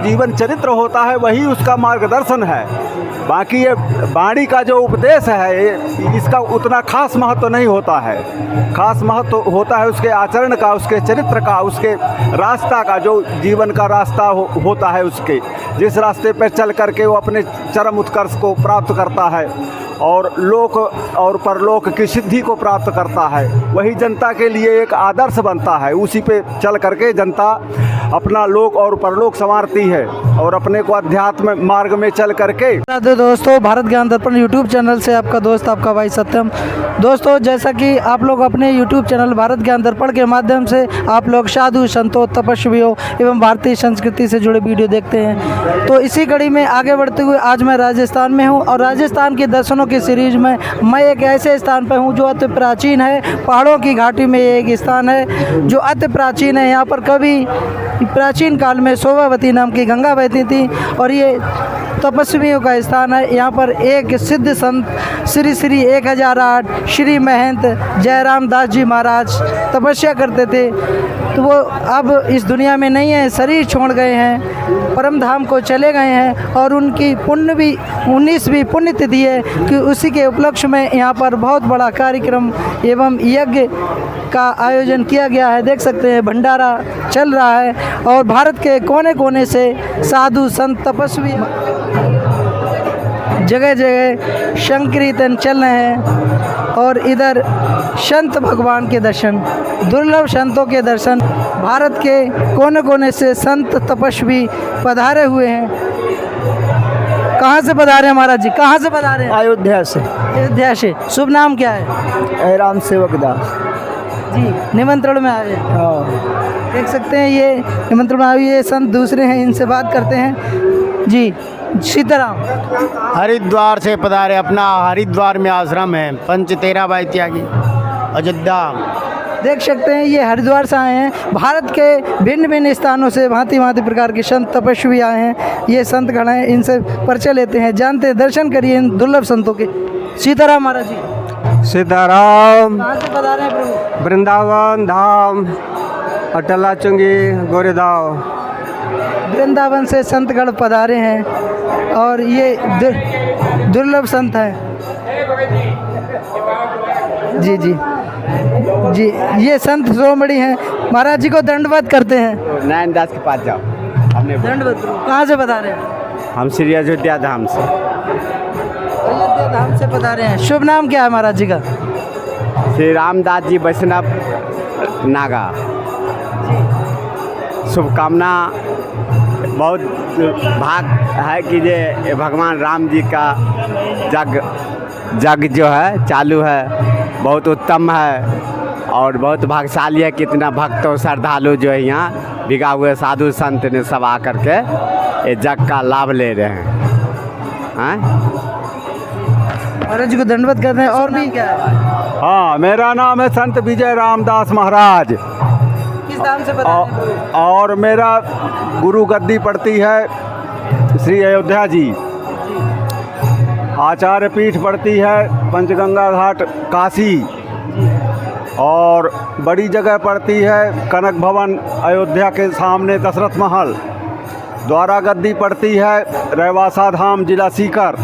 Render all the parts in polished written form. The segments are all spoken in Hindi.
जीवन चरित्र होता है वही उसका मार्गदर्शन है। बाकी ये वाणी का जो उपदेश है इसका उतना खास महत्व नहीं होता है। खास महत्व होता है उसके आचरण का, उसके चरित्र का, उसके रास्ता का, जो जीवन का रास्ता होता है, उसके जिस रास्ते पर चल करके वो अपने चरम उत्कर्ष को प्राप्त करता है और लोक और परलोक की सिद्धि को प्राप्त करता है, वही जनता के लिए एक आदर्श बनता है। उसी पे चल करके जनता अपना लोक और परलोक संवारती है और अपने को अध्यात्म मार्ग में चल करके। दोस्तों, भारत ज्ञान दर्पण यूट्यूब चैनल से आपका दोस्त, आपका भाई सत्यम। दोस्तों, जैसा कि आप लोग अपने यूट्यूब चैनल भारत ज्ञान दर्पण के माध्यम से आप लोग साधु संतों, तपस्वियों एवं भारतीय संस्कृति से जुड़े वीडियो देखते हैं, तो इसी कड़ी में आगे बढ़ते हुए आज मैं राजस्थान में हूं और राजस्थान के दर्शनों की सीरीज में मैं एक ऐसे स्थान पर हूं जो अति प्राचीन है। पहाड़ों की घाटी में एक स्थान है जो अति प्राचीन है। यहाँ पर कभी प्राचीन काल में शोभावती नाम की गंगा बहती थी और ये तपस्वियों का स्थान है। यहाँ पर एक सिद्ध संत श्री श्री 1008 श्री महंत जयराम दास जी महाराज तपस्या करते थे, तो वो अब इस दुनिया में नहीं है, शरीर छोड़ गए हैं, परम धाम को चले गए हैं और उनकी पुण्य भी 19वीं पुण्यतिथि है कि उसी के उपलक्ष्य में यहाँ पर बहुत बड़ा कार्यक्रम एवं यज्ञ का आयोजन किया गया है। देख सकते हैं भंडारा चल रहा है और भारत के कोने कोने से साधु संत तपस्वी जगह जगह संकीर्तन चल रहे हैं और इधर संत भगवान के दर्शन, दुर्लभ संतों के दर्शन, भारत के कोने कोने से संत तपस्वी पधारे हुए हैं। कहाँ से पधारे हैं महाराज जी, कहाँ से पधारे हैं? अयोध्या से। अयोध्या से। शुभ नाम क्या है? राम सेवक दास जी। निमंत्रण में आए हैं। हाँ। देख सकते हैं ये निमंत्रण में आए, ये संत दूसरे हैं, इनसे बात करते हैं। जी, सीताराम। हरिद्वार से पधारे, अपना हरिद्वार में आश्रम है, पंच तेरा बाई त्यागी, अयोध्या। देख सकते हैं ये हरिद्वार से आए हैं। भारत के भिन्न भिन्न स्थानों से भांति भांति प्रकार के संत तपस्वी आए हैं। ये संत खड़े हैं, इनसे परिचय लेते हैं, जानते हैं, दर्शन करिए इन दुर्लभ संतों के। सीताराम महाराज जी। सीताराम। कहाँ से पधारे हैं प्रभु? वृंदावन धाम, अटला चुंगी, गोरेदाव। वृंदावन से संतगढ़ पधारे हैं और ये दुर्लभ संत हैं। जी जी जी, ये संत शिरोमणि हैं। महाराज जी को दंडवत करते हैं। नयन दास के पास जाओ। हमने दंडवत। कहाँ से पधारे हैं? हम श्री अयोध्या धाम से। अयोध्या धाम से पधारे हैं। शुभ नाम क्या है महाराज जी का? श्री रामदास जी वैष्णव नागा। शुभकामना। बहुत भाग है कि ये भगवान राम जी का जग जो है चालू है, बहुत उत्तम है और बहुत भाग्यशाली है। कितना भक्तों श्रद्धालु जो है यहाँ भिगा हुए साधु संत ने सब आकर के ये जग का लाभ ले रहे हैं। महाराज जी को दंडवत करते हैं। और भी क्या है? हाँ, मेरा नाम है संत विजय रामदास महाराज। किस नाम से पता है? और मेरा गुरु गद्दी पड़ती है श्री अयोध्या जी। आचार्य पीठ पड़ती है पंचगंगा घाट काशी और बड़ी जगह पड़ती है कनक भवन अयोध्या के सामने दशरथ महल। द्वारा गद्दी पड़ती है रैवासा धाम जिला सीकर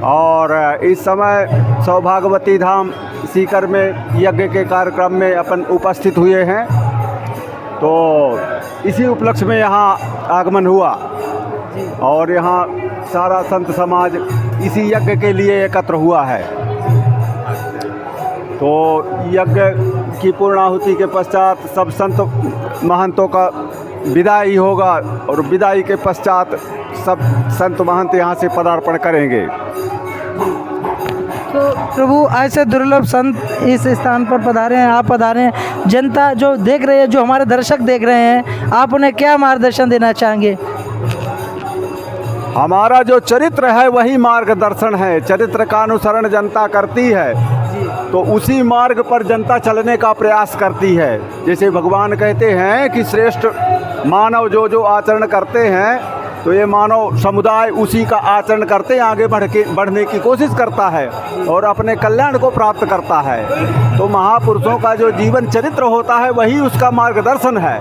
और इस समय सौभाग्यवती धाम सीकर में यज्ञ के कार्यक्रम में अपन उपस्थित हुए हैं, तो इसी उपलक्ष्य में यहाँ आगमन हुआ और यहाँ सारा संत समाज इसी यज्ञ के लिए एकत्र हुआ है। तो यज्ञ की पूर्णाहुति के पश्चात सब संत महंतों का विदाई होगा और विदाई के पश्चात सब संत महंत यहाँ से पदार्पण करेंगे। तो प्रभु ऐसे दुर्लभ संत इस स्थान पर पधारे हैं, आप पधारे हैं। जनता जो देख रही है, जो हमारे दर्शक देख रहे हैं, आप उन्हें क्या मार्गदर्शन देना चाहेंगे? हमारा जो चरित्र है वही मार्गदर्शन है। चरित्र का अनुसरण जनता करती है तो उसी मार्ग पर जनता चलने का प्रयास करती है। जैसे भगवान कहते हैं कि श्रेष्ठ मानव जो जो आचरण करते हैं तो ये मानव समुदाय उसी का आचरण करते आगे बढ़ने की कोशिश करता है और अपने कल्याण को प्राप्त करता है। तो महापुरुषों का जो जीवन चरित्र होता है वही उसका मार्गदर्शन है।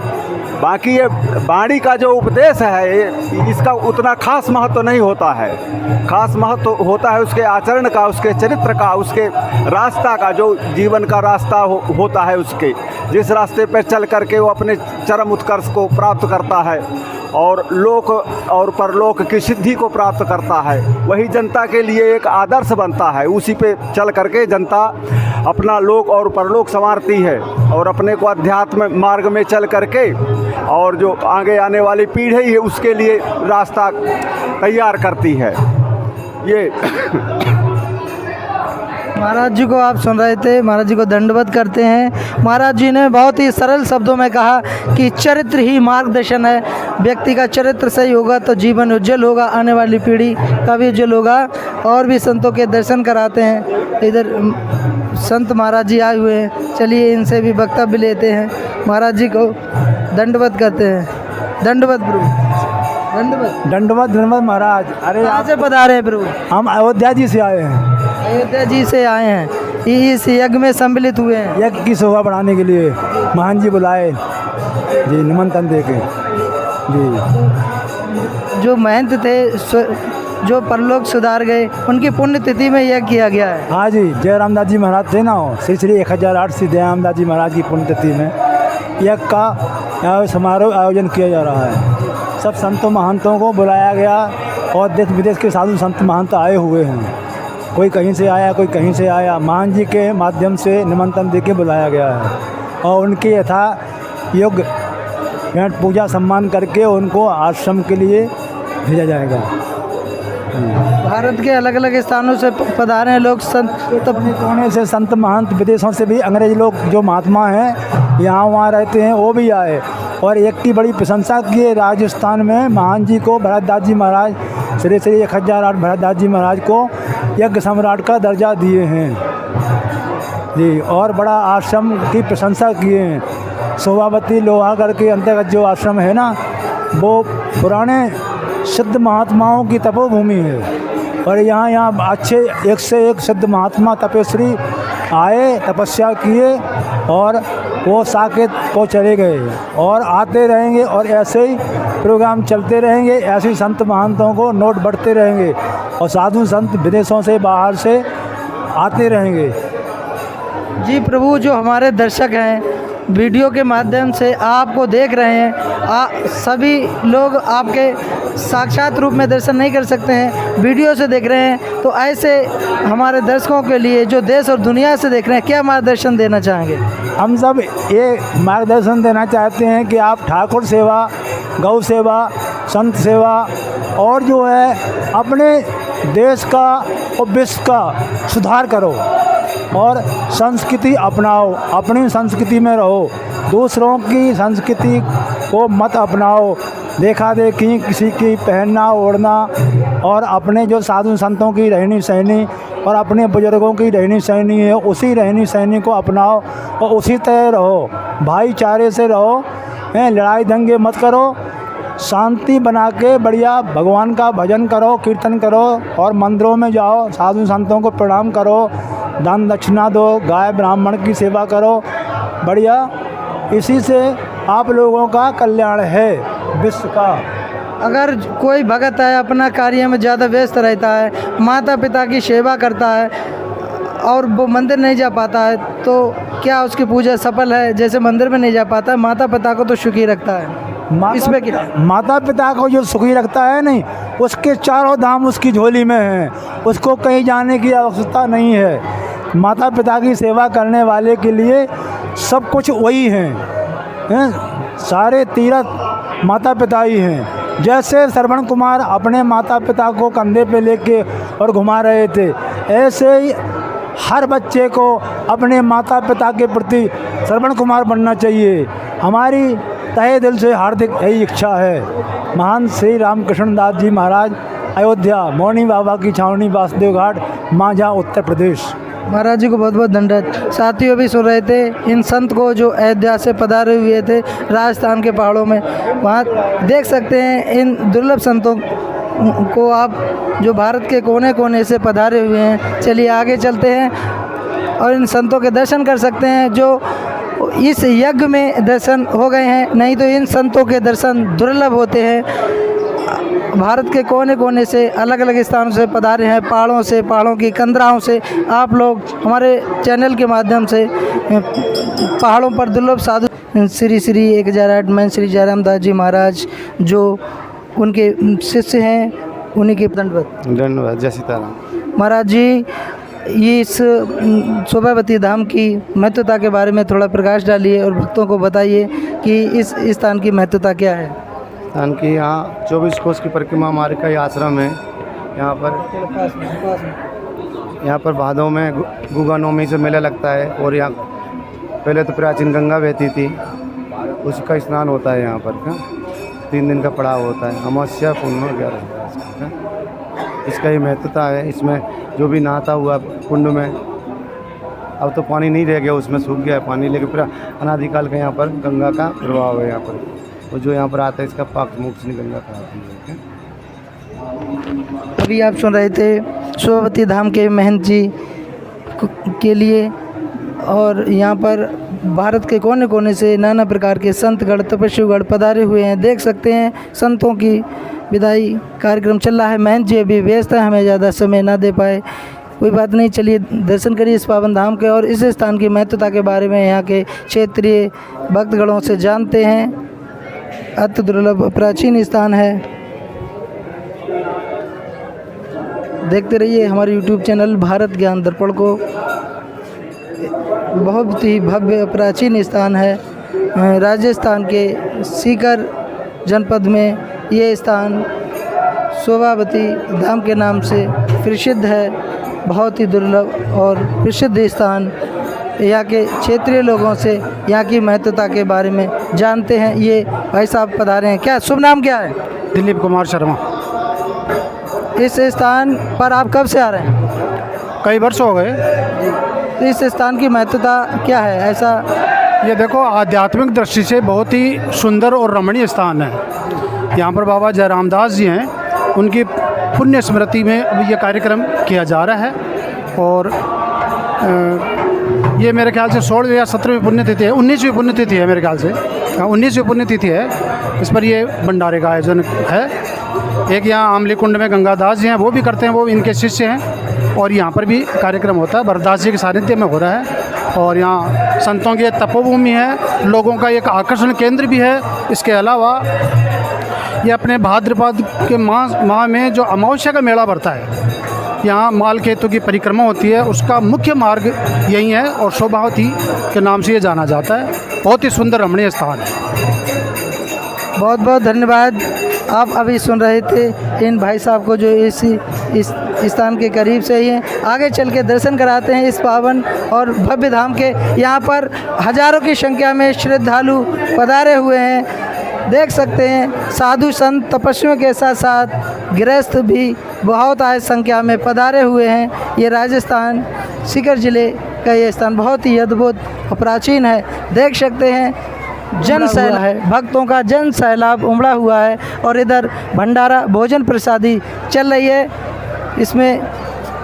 बाकी ये वाणी का जो उपदेश है इसका उतना खास महत्व नहीं होता है। खास महत्व होता है उसके आचरण का, उसके चरित्र का, उसके रास्ता का, जो जीवन का रास्ता होता है, उसके जिस रास्ते पर चल करके वो अपने चरम उत्कर्ष को प्राप्त करता है और लोक और परलोक की सिद्धि को प्राप्त करता है। वही जनता के लिए एक आदर्श बनता है। उसी पे चल करके जनता अपना लोक और परलोक संवारती है और अपने को अध्यात्म मार्ग में चल करके और जो आगे आने वाली पीढ़ी है उसके लिए रास्ता तैयार करती है। ये महाराज जी को आप सुन रहे थे, महाराज जी को दंडवत करते हैं। महाराज जी ने बहुत ही सरल शब्दों में कहा कि चरित्र ही मार्गदर्शन है। व्यक्ति का चरित्र सही होगा तो जीवन उज्जवल होगा, आने वाली पीढ़ी का भी उज्जवल होगा। और भी संतों के दर्शन कराते हैं। इधर संत महाराज जी आए हुए हैं, चलिए इनसे भी वक्तव्य लेते हैं। महाराज जी को दंडवत करते हैं। दंडवत प्रभु, दंडवत दंडवत धन्यवाद महाराज। अरे कहाँ से पधारे हैं प्रभु? हम अयोध्या जी से आए हैं। अयोध्या जी से आए हैं, इस यज्ञ में सम्मिलित हुए हैं। यज्ञ की शोभा बढ़ाने के लिए महान जी बुलाए जी, निमंत्रण दे के जी। जो महंत थे जो परलोक सुधार गए, उनकी पुण्यतिथि में यज्ञ किया गया है। हाँ जी, जय रामदास जी महाराज थे ना, श्री श्री 1008 श्री दया रामदास जी महाराज की पुण्यतिथि में यज्ञ का समारोह आयोजन किया जा रहा है। सब संतों महंतों को बुलाया गया और देश विदेश के साधु संत महंत आए हुए हैं। कोई कहीं से आया, कोई कहीं से आया। महान जी के माध्यम से निमंत्रण देके बुलाया गया है और उनके यथा योग्य भेंट पूजा सम्मान करके उनको आश्रम के लिए भेजा जाएगा। भारत के अलग अलग स्थानों से पधारे हैं लोग, संत अपने कोने से संत महंत, विदेशों से भी अंग्रेज लोग जो महात्मा हैं यहाँ वहाँ रहते हैं वो भी आए और एक की बड़ी प्रशंसा किए। राजस्थान में महान जी को भरतदास जी महाराज, श्री श्री 1008 भरतदास जी महाराज को यज्ञ सम्राट का दर्जा दिए हैं जी और बड़ा आश्रम की प्रशंसा किए हैं। शोभावती लोहागढ़ के अंतर्गत जो आश्रम है ना, वो पुराने सिद्ध महात्माओं की तपोभूमि है और यहाँ अच्छे एक से एक सिद्ध महात्मा तपस्वी आए, तपस्या किए और वो साकेत को चले गए और आते रहेंगे और ऐसे ही प्रोग्राम चलते रहेंगे। ऐसे ही संत महंतों को नोट बढ़ते रहेंगे और साधु संत विदेशों से बाहर से आते रहेंगे। जी प्रभु, जो हमारे दर्शक हैं वीडियो के माध्यम से आपको देख रहे हैं, सभी लोग आपके साक्षात रूप में दर्शन नहीं कर सकते हैं, वीडियो से देख रहे हैं, तो ऐसे हमारे दर्शकों के लिए जो देश और दुनिया से देख रहे हैं, क्या मार्गदर्शन देना चाहेंगे? हम सब ये मार्गदर्शन देना चाहते हैं कि आप ठाकुर सेवा, गौ सेवा, संत सेवा और जो है अपने देश का और विश्व का सुधार करो और संस्कृति अपनाओ। अपनी संस्कृति में रहो, दूसरों की संस्कृति को मत अपनाओ। देखा देखी किसी की पहनना ओढ़ना और अपने जो साधु संतों की रहनी सहनी और अपने बुजुर्गों की रहनी सहनी है, उसी रहनी सहनी को अपनाओ और उसी तरह रहो। भाईचारे से रहो, लड़ाई दंगे मत करो, शांति बना के बढ़िया भगवान का भजन करो, कीर्तन करो और मंदिरों में जाओ, साधु संतों को प्रणाम करो, दान दक्षिणा दो, गाय ब्राह्मण की सेवा करो, बढ़िया। इसी से आप लोगों का कल्याण है विश्व का। अगर कोई भगत है अपना कार्य में ज़्यादा व्यस्त रहता है, माता पिता की सेवा करता है और वो मंदिर नहीं जा पाता है, तो क्या उसकी पूजा सफल है? जैसे मंदिर में नहीं जा पाता है, माता पिता को तो सुखी रखता है, इसमें क्या? माता पिता को जो सुखी रखता है नहीं, उसके चारों धाम उसकी झोली में हैं, उसको कहीं जाने की आवश्यकता नहीं है। माता पिता की सेवा करने वाले के लिए सब कुछ वही हैं, सारे तीर्थ माता पिता ही हैं। जैसे श्रवण कुमार अपने माता पिता को कंधे पे लेके और घुमा रहे थे, ऐसे ही हर बच्चे को अपने माता पिता के प्रति श्रवण कुमार बनना चाहिए। हमारी तहे दिल से हार्दिक यही इच्छा है। महान श्री रामकृष्ण दास जी महाराज, अयोध्या, मौनी बाबा की छावनी, वासुदेव घाट, मांझा, उत्तर प्रदेश। महाराज जी को बहुत बहुत दंडवत। साथियों भी सुन रहे थे इन संत को जो अयोध्या से पधारे हुए थे राजस्थान के पहाड़ों में। वहाँ देख सकते हैं इन दुर्लभ संतों को आप जो भारत के कोने कोने से पधारे हुए हैं। चलिए आगे चलते हैं और इन संतों के दर्शन कर सकते हैं जो इस यज्ञ में दर्शन हो गए हैं। नहीं तो इन संतों के दर्शन दुर्लभ होते हैं। भारत के कोने कोने से अलग अलग स्थानों से पधारे हैं, पहाड़ों से, पहाड़ों की कंदराओं से। आप लोग हमारे चैनल के माध्यम से पहाड़ों पर दुर्लभ साधु श्री श्री 1008 मैं श्री जयराम दास जी महाराज जो उनके शिष्य हैं उन्हीं के दंडवत। धन्यवाद। जय सीताराम। महाराज जी ये इस शोभावती धाम की महत्वता के बारे में थोड़ा प्रकाश डालिए और भक्तों को बताइए कि इस स्थान की महत्वता क्या है। स्थान की यहाँ 24 कोस की परिक्रमा मार्ग का ये आश्रम है। यहाँ पर भादों में गुगा नवमी से मेला लगता है और यहाँ पहले तो प्राचीन गंगा बहती थी, उसका स्नान होता है यहाँ पर। 3 दिन का पड़ाव होता है, अमावस्या पूर्णिमा 11 इसका ही महत्वता है। इसमें जो भी नहाता हुआ कुंड में, अब तो पानी नहीं रह गया, उसमें सूख गया है पानी, लेकिन पूरा अनादिकाल का यहाँ पर गंगा का प्रभाव है यहाँ पर। और जो यहाँ पर आता है इसका पाक मोक्ष गंगा कराती है। अभी आप सुन रहे थे शोभावती धाम के महंत जी के लिए, और यहाँ पर भारत के कोने कोने से नाना प्रकार के संतगण तपस्वीगण पधारे हुए हैं। देख सकते हैं संतों की विदाई कार्यक्रम चल रहा है। महंत जी अभी व्यस्त है, हमें ज़्यादा समय ना दे पाए, कोई बात नहीं। चलिए दर्शन करिए इस पावन धाम के और इस स्थान की महत्वता के बारे में यहाँ के क्षेत्रीय भक्तगणों से जानते हैं। अति दुर्लभ प्राचीन स्थान है। देखते रहिए हमारे YouTube चैनल भारत ज्ञान दर्पण को। बहुत ही भव्य प्राचीन स्थान है। राजस्थान के सीकर जनपद में ये स्थान शोभावती धाम के नाम से प्रसिद्ध है। बहुत ही दुर्लभ और प्रसिद्ध स्थान। यहाँ के क्षेत्रीय लोगों से यहाँ की महत्वता के बारे में जानते हैं। ये भाई साहब पधारे हैं। क्या शुभ नाम क्या है? दिलीप कुमार शर्मा। इस स्थान पर आप कब से आ रहे हैं? कई वर्ष हो गए। तो इस स्थान की महत्वता क्या है? ऐसा ये देखो, आध्यात्मिक दृष्टि से बहुत ही सुंदर और रमणीय स्थान है। यहाँ पर बाबा जयराम दास जी हैं, उनकी पुण्य स्मृति में ये कार्यक्रम किया जा रहा है। और ये मेरे ख्याल से 16वीं या 17वीं पुण्यतिथि है, 19वीं पुण्यतिथि है मेरे ख्याल से। 19वीं पुण्यतिथि है। इस पर ये भंडारे का आयोजन है। एक यहाँ आमली कुंड में गंगादास जी हैं, वो भी करते हैं, वो इनके शिष्य हैं। और यहाँ पर भी कार्यक्रम होता है, भरतदास जी के सानिध्य में हो रहा है। और यहाँ संतों की तपोभूमि है, लोगों का एक आकर्षण केंद्र भी है। इसके अलावा ये अपने भाद्रपद के माह में जो अमावस्या का मेला बढ़ता है, यहाँ माल केतु की परिक्रमा होती है, उसका मुख्य मार्ग यही है और शोभावती के नाम से ये जाना जाता है। बहुत ही सुंदर रमणीय स्थान है। बहुत बहुत धन्यवाद। आप अभी सुन रहे थे इन भाई साहब को जो इस स्थान के करीब से ही हैं। आगे चल के दर्शन कराते हैं इस पावन और भव्य धाम के। यहाँ पर हजारों की संख्या में श्रद्धालु पधारे हुए हैं। देख सकते हैं साधु संत तपस्वियों के साथ साथ गृहस्थ भी बहुत आय संख्या में पधारे हुए हैं। ये राजस्थान सीकर ज़िले का ये स्थान बहुत ही अद्भुत और प्राचीन है। देख सकते हैं जन सैलाब है, भक्तों का जन सैलाब उमड़ा हुआ है। और इधर भंडारा भोजन प्रसादी चल रही है। इसमें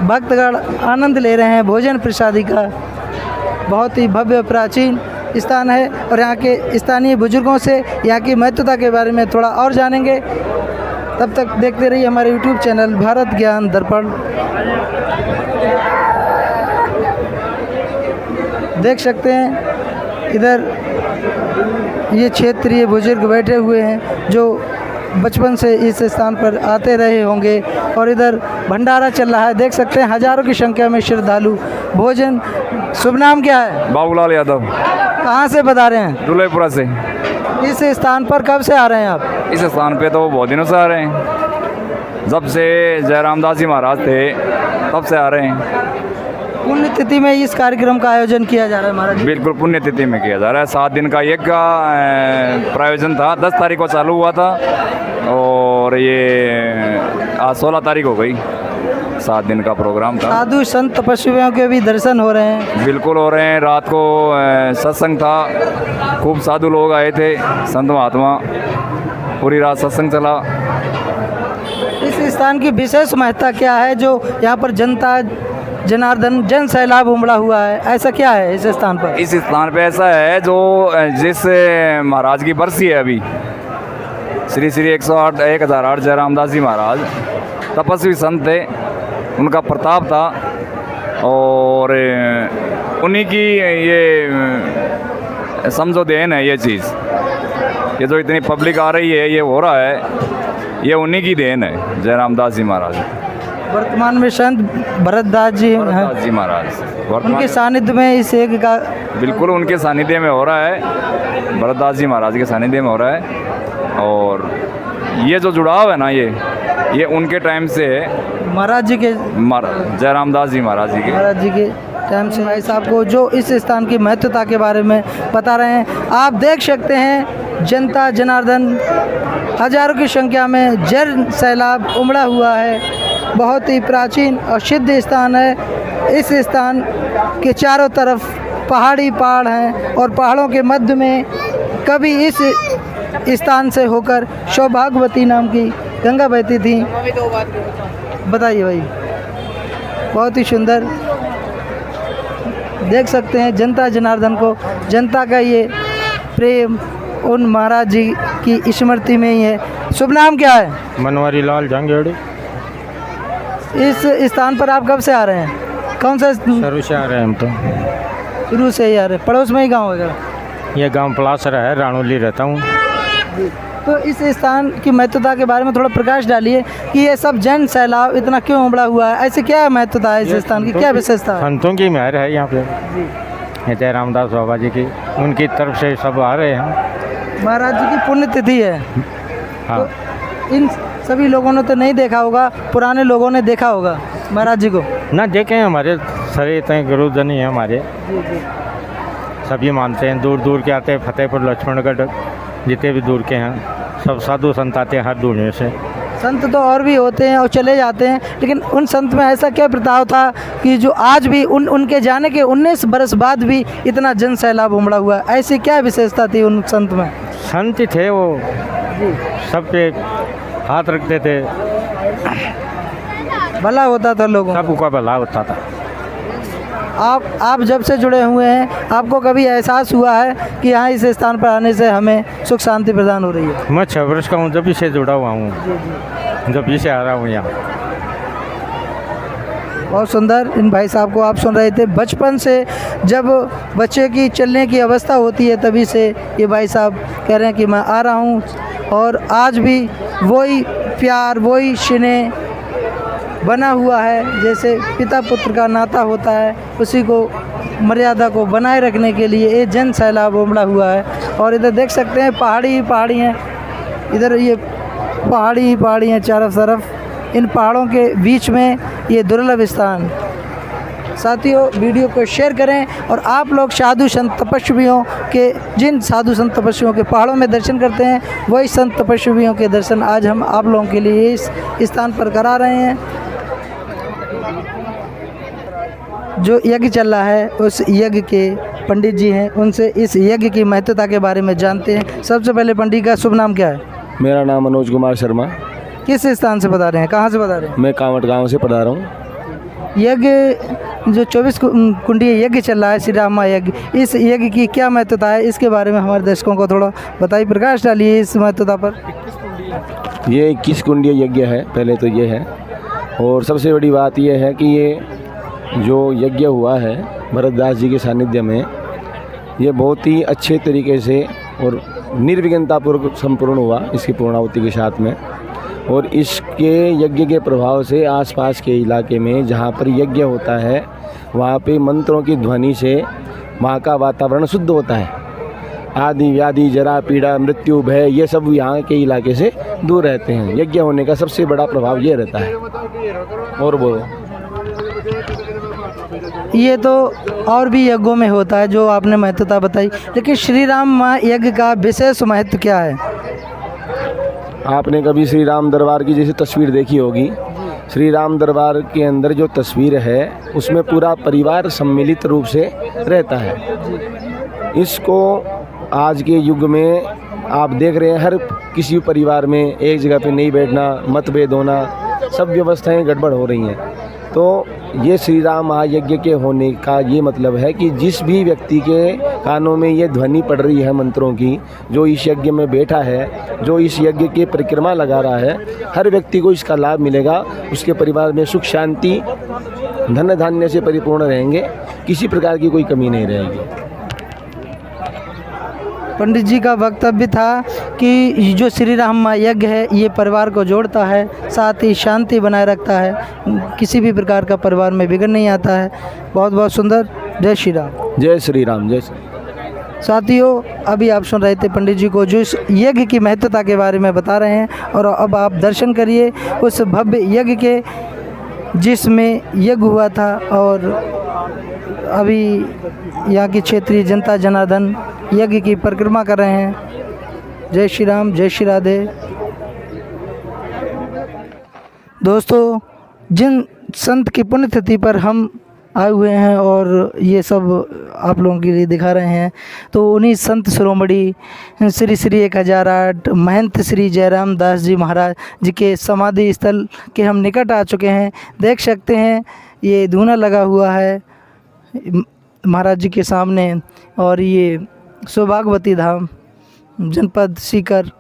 भक्तगण आनंद ले रहे हैं भोजन प्रसादी का। बहुत ही भव्य प्राचीन स्थान है। और यहाँ के स्थानीय बुजुर्गों से यहाँ की महत्वता के बारे में थोड़ा और जानेंगे। तब तक देखते रहिए हमारे YouTube चैनल भारत ज्ञान दर्पण। देख सकते हैं इधर ये क्षेत्रीय बुजुर्ग बैठे हुए हैं जो बचपन से इस स्थान पर आते रहे होंगे। और इधर भंडारा चल रहा है। देख सकते हैं हजारों की संख्या में श्रद्धालु भोजन। शुभ नाम क्या है? बाबूलाल यादव। कहाँ से बता रहे हैं? दुलेपुरा से। इस स्थान पर कब से आ रहे हैं आप? इस स्थान पे तो बहुत दिनों से आ रहे हैं, जब से जयराम दास जी महाराज थे तब से आ रहे हैं। पुण्यतिथि में इस कार्यक्रम का आयोजन किया जा रहा है महाराज? बिल्कुल पुण्यतिथि में किया जा रहा है। 7 दिन का यज्ञ का प्रायोजन था। 10 तारीख को चालू हुआ था और ये आज 16 तारीख हो गई। 7 दिन का प्रोग्राम था। साधु संत तपस्वियों के भी दर्शन हो रहे हैं। बिल्कुल हो रहे हैं। रात को सत्संग था, खूब साधु लोग आए थे, संत महात्मा, पूरी रात सत्संग चला। इस स्थान की विशेष महत्ता क्या है जो यहाँ पर जनता जनार्दन जन सैलाब उमड़ा हुआ है, ऐसा क्या है इस स्थान पर? इस स्थान पे ऐसा है जो जिस महाराज की बरसी है अभी, श्री श्री 1008 जयराम दास जी महाराज तपस्वी संत थे, उनका प्रताप था और उन्हीं की ये समझो देन है। ये चीज़, ये जो इतनी पब्लिक आ रही है, ये हो रहा है, ये उन्हीं की देन है, जयराम दास जी महाराज। वर्तमान में संत भरतदास जी हैं, दास जी महाराज उनके सानिध्य में इस एक का बिल्कुल उनके सानिध्य में हो रहा है, भरतदास जी महाराज के सानिध्य में हो रहा है। और ये जो जुड़ाव है ना, ये उनके टाइम से है, महाराज जी के जयराम दास जी महाराज जी के टाइम से। भाई साहब को जो इस स्थान की महत्वता के बारे में बता रहे हैं, आप देख सकते हैं जनता जनार्दन हजारों की संख्या में जन सैलाब उमड़ा हुआ है। बहुत ही प्राचीन और सिद्ध स्थान है। इस स्थान के चारों तरफ पहाड़ी पहाड़ हैं और पहाड़ों के मध्य में कभी इस स्थान से होकर सौभाग्यवती नाम की गंगा बहती थी। बताइए भाई, बहुत ही सुंदर देख सकते हैं जनता जनार्दन को, जनता का ये प्रेम उन महाराज जी की स्मृति में ही है। शुभ नाम क्या है? मनवारी लाल जंगेड़ी। इस स्थान पर आप कब से आ रहे हैं? कौन सा? शुरू से आ रहे हैं हम तो। शुरू से ही आ रहे हैं। पड़ोस में ही गाँव वगैरह? ये गांव पलासर है, रानोली रहता हूँ। तो इस स्थान की महत्वता के बारे में थोड़ा प्रकाश डालिए कि ये सब जन सैलाब इतना क्यों उमड़ा हुआ है, ऐसे क्या महत्वता है इस स्थान की, क्या विशेषता है? संतों की मेहर है यहाँ पे, ये जयराम दास बाबा जी की, उनकी तरफ से सब आ रहे हैं। महाराज जी की पुण्यतिथि है। हाँ। तो इन सभी लोगों ने तो नहीं देखा होगा, पुराने लोगों ने देखा होगा महाराज जी को? ना देखे हैं, हमारे सरे इतने गुरुजन ही हैं हमारे, सभी मानते हैं। दूर दूर के आते हैं, फतेहपुर लक्ष्मणगढ़ जितने भी दूर के हैं सब साधु संत आते हैं हर दुनिया से। संत तो और भी होते हैं और चले जाते हैं, लेकिन उन संत में ऐसा क्या प्रताप था कि जो आज भी उनके जाने के 19 बरस बाद भी इतना जन सैलाब उमड़ा हुआ है, ऐसी क्या विशेषता थी उन संत में? संत थे वो, सब पे हाथ रखते थे, भला होता था लोगों का। सबका भला होता था। आप जब से जुड़े हुए हैं, आपको कभी एहसास हुआ है कि यहाँ इस स्थान पर आने से हमें सुख शांति प्रदान हो रही है? मैं 6 वर्ष का हूँ, जब से जुड़ा हुआ हूँ, जब से आ रहा हूँ यहाँ। बहुत सुंदर। इन भाई साहब को आप सुन रहे थे। बचपन से जब बच्चे की चलने की अवस्था होती है, तभी से ये भाई साहब कह रहे हैं कि मैं आ रहा हूँ, और आज भी वही प्यार, वही स्नेह बना हुआ है। जैसे पिता पुत्र का नाता होता है, उसी को मर्यादा को बनाए रखने के लिए ये जन सैलाब उमड़ा हुआ है। और इधर देख सकते हैं पहाड़ी ही पहाड़ी हैं, इधर ये पहाड़ी ही पहाड़ी हैं चारों तरफ। इन पहाड़ों के बीच में ये दुर्लभ स्थान। साथियों, वीडियो को शेयर करें और आप लोग साधु संत तपस्वियों के, जिन साधु संत तपस्वियों के पहाड़ों में दर्शन करते हैं, वही संत तपस्वियों के दर्शन आज हम आप लोगों के लिए इस स्थान पर करा रहे हैं। जो यज्ञ चल रहा है, उस यज्ञ के पंडित जी हैं, उनसे इस यज्ञ की महत्वता के बारे में जानते हैं। सबसे पहले पंडित का शुभ नाम क्या है? मेरा नाम मनोज कुमार शर्मा। किस स्थान से बता रहे हैं, कहाँ से बता रहे हैं? मैं कांवट गांव से पढ़ा रहा हूँ। यज्ञ जो 24 कुंडीय यज्ञ चल रहा है, श्री राम यज्ञ, इस यज्ञ की क्या महत्वता है, इसके बारे में हमारे दर्शकों को थोड़ा बताइए, प्रकाश डालिए इस महत्वता पर। ये 21 कुंडीय यज्ञ है, पहले तो ये है। और सबसे बड़ी बात यह है कि ये जो यज्ञ हुआ है भरतदास जी के सानिध्य में, ये बहुत ही अच्छे तरीके से और निर्विघ्नतापूर्वक संपूर्ण हुआ इसकी पूर्णाहुति के साथ में। और इसके यज्ञ के प्रभाव से आसपास के इलाके में जहाँ पर यज्ञ होता है, वहाँ पे मंत्रों की ध्वनि से वहाँ का वातावरण शुद्ध होता है। आदि व्याधि जरा पीड़ा मृत्यु भय ये सब यहाँ के इलाके से दूर रहते हैं। यज्ञ होने का सबसे बड़ा प्रभाव ये रहता है। और बोलो, ये तो और भी यज्ञों में होता है जो आपने महत्वता बताई, लेकिन श्री राम यज्ञ का विशेष महत्व क्या है? आपने कभी श्री राम दरबार की जैसे तस्वीर देखी होगी, श्री राम दरबार के अंदर जो तस्वीर है उसमें पूरा परिवार सम्मिलित रूप से रहता है। इसको आज के युग में आप देख रहे हैं, हर किसी परिवार में एक जगह पे नहीं बैठना, मतभेद होना, सब व्यवस्थाएं गड़बड़ हो रही हैं। तो ये श्री राम महायज्ञ के होने का ये मतलब है कि जिस भी व्यक्ति के कानों में ये ध्वनि पड़ रही है मंत्रों की, जो इस यज्ञ में बैठा है, जो इस यज्ञ की परिक्रमा लगा रहा है, हर व्यक्ति को इसका लाभ मिलेगा। उसके परिवार में सुख शांति धन धान्य से परिपूर्ण रहेंगे, किसी प्रकार की कोई कमी नहीं रहेगी। पंडित जी का वक्तव्य था कि जो श्री राम यज्ञ है ये परिवार को जोड़ता है, साथ ही शांति बनाए रखता है, किसी भी प्रकार का परिवार में बिगड़ नहीं आता है। बहुत बहुत सुंदर। जय श्री राम। जय श्री राम। जय श्री। साथियों, अभी आप सुन रहे थे पंडित जी को जो इस यज्ञ की महत्वता के बारे में बता रहे हैं, और अब आप दर्शन करिए उस भव्य यज्ञ के जिसमें यज्ञ हुआ था। और अभी यहाँ की क्षेत्रीय जनता जनार्दन यज्ञ की परिक्रमा कर रहे हैं। जय श्री राम, जय श्री राधे। दोस्तों, जिन संत की पुण्यतिथि पर हम आए हुए हैं और ये सब आप लोगों के लिए दिखा रहे हैं, तो उन्हीं संत शिरोमणि श्री श्री 1008 महंत श्री जयराम दास जी महाराज जी के समाधि स्थल के हम निकट आ चुके हैं। देख सकते हैं ये धूना लगा हुआ है महाराज जी के सामने, और ये सौभाग्यवती धाम जनपद सीकर,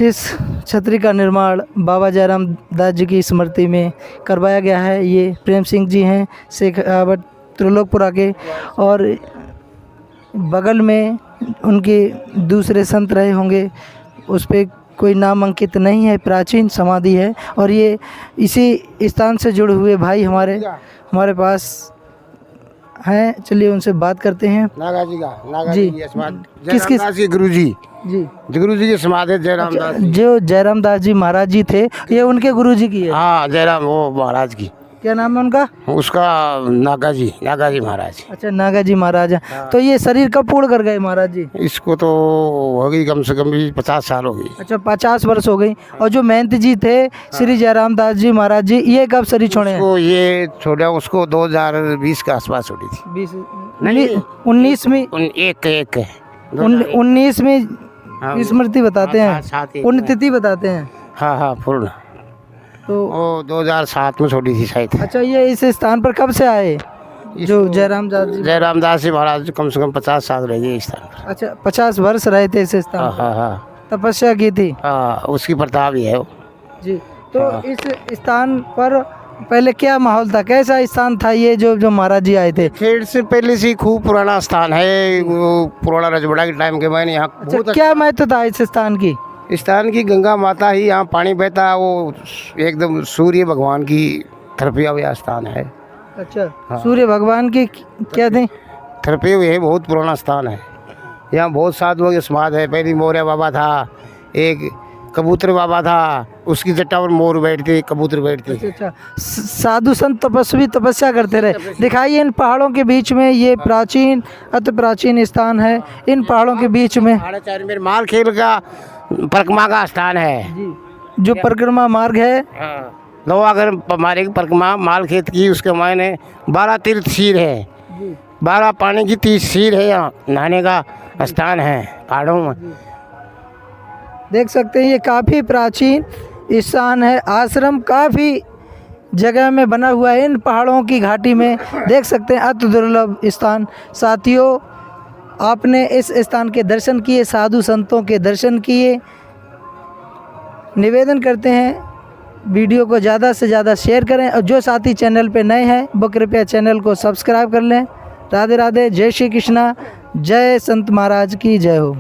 इस छतरी का निर्माण बाबा जयराम दास जी की स्मृति में करवाया गया है। ये प्रेम सिंह जी हैं शेखावत त्रिलोकपुरा के, और बगल में उनके दूसरे संत रहे होंगे, उस पर कोई नाम अंकित नहीं है, प्राचीन समाधि है। और ये इसी स्थान से जुड़े हुए भाई हमारे पास हैं, चलिए उनसे बात करते हैं। नागा जी जी, किस गुरु जी जी गुरु जी की समाधि जयराम दास जी। जो जयराम दास जी महाराज जी थे, ये उनके गुरु जी की है। हाँ, जयराम वो महाराज की। क्या नाम है उनका? उसका नागा जी महाराज। अच्छा, नागा जी महाराज। तो ये शरीर कब पूर्ण कर गए महाराज जी? इसको तो हो गई कम से कम भी 50 साल हो गई। अच्छा, 50 वर्ष हो गई। और जो महंत जी थे श्री जयराम दास जी महाराज जी, ये कब शरीर छोड़े हैं? ये छोड़ा उसको 2020 के आसपास छोड़ी थी। 19 में 19 में स्मृति बताते हैं, पुण्यतिथि बताते हैं। हाँ पूर्ण। तो वो 2007 में छोड़ी थी शायद। अच्छा, ये इस स्थान पर कब से आए जो जयराम दास जी महाराज कम से कम 50 साल रह गए इस स्थान पर। अच्छा, 50 वर्ष रहे थे इस स्थान पर। हाँ, तपस्या की थी। हाँ, उसकी प्रताप ही है वो जी। तो इस स्थान पर पहले क्या माहौल था, कैसा स्थान था ये जो महाराज जी आए थे? खेड़ से पहले से खूब पुराना स्थान है, वो पुराना रजवाड़ा के टाइम के मैंने यहाँ। अच्छा, क्या महत्व था इस स्थान की? स्थान की गंगा माता ही यहाँ पानी बहता, वो एकदम सूर्य भगवान की थरपिया हुआ स्थान है। अच्छा, सूर्य भगवान की क्या थे? थरपे हुए है, बहुत पुराना स्थान है। यहाँ बहुत साधुओं के समाध है। पहले मोरिया बाबा था, एक कबूतर बाबा था, उसकी जट्टा पर मोर बैठते, कबूतर बैठते। अच्छा, साधु संत तपस्वी तपस्या करते रहे। दिखाइए इन पहाड़ों के बीच में, ये प्राचीन अति प्राचीन स्थान है। इन पहाड़ों के बीच में माल खेल का परिक्रमा का स्थान है जी, जो परिक्रमा मार्ग है। लोग अगर हमारे परिक्रमा माल खेत की, उसके मायने 12 तीर्थ शीर है, 12 पानी की 30 शीर है। यहाँ नहाने का स्थान है पहाड़ों में। देख सकते हैं ये काफ़ी प्राचीन स्थान है। आश्रम काफ़ी जगह में बना हुआ है इन पहाड़ों की घाटी में। देख सकते हैं अति दुर्लभ स्थान। साथियों, आपने इस स्थान के दर्शन किए, साधु संतों के दर्शन किए। निवेदन करते हैं वीडियो को ज़्यादा से ज़्यादा शेयर करें, और जो साथी चैनल पे नए हैं वो कृपया चैनल को सब्सक्राइब कर लें। राधे राधे। जय श्री कृष्णा। जय संत महाराज की जय हो।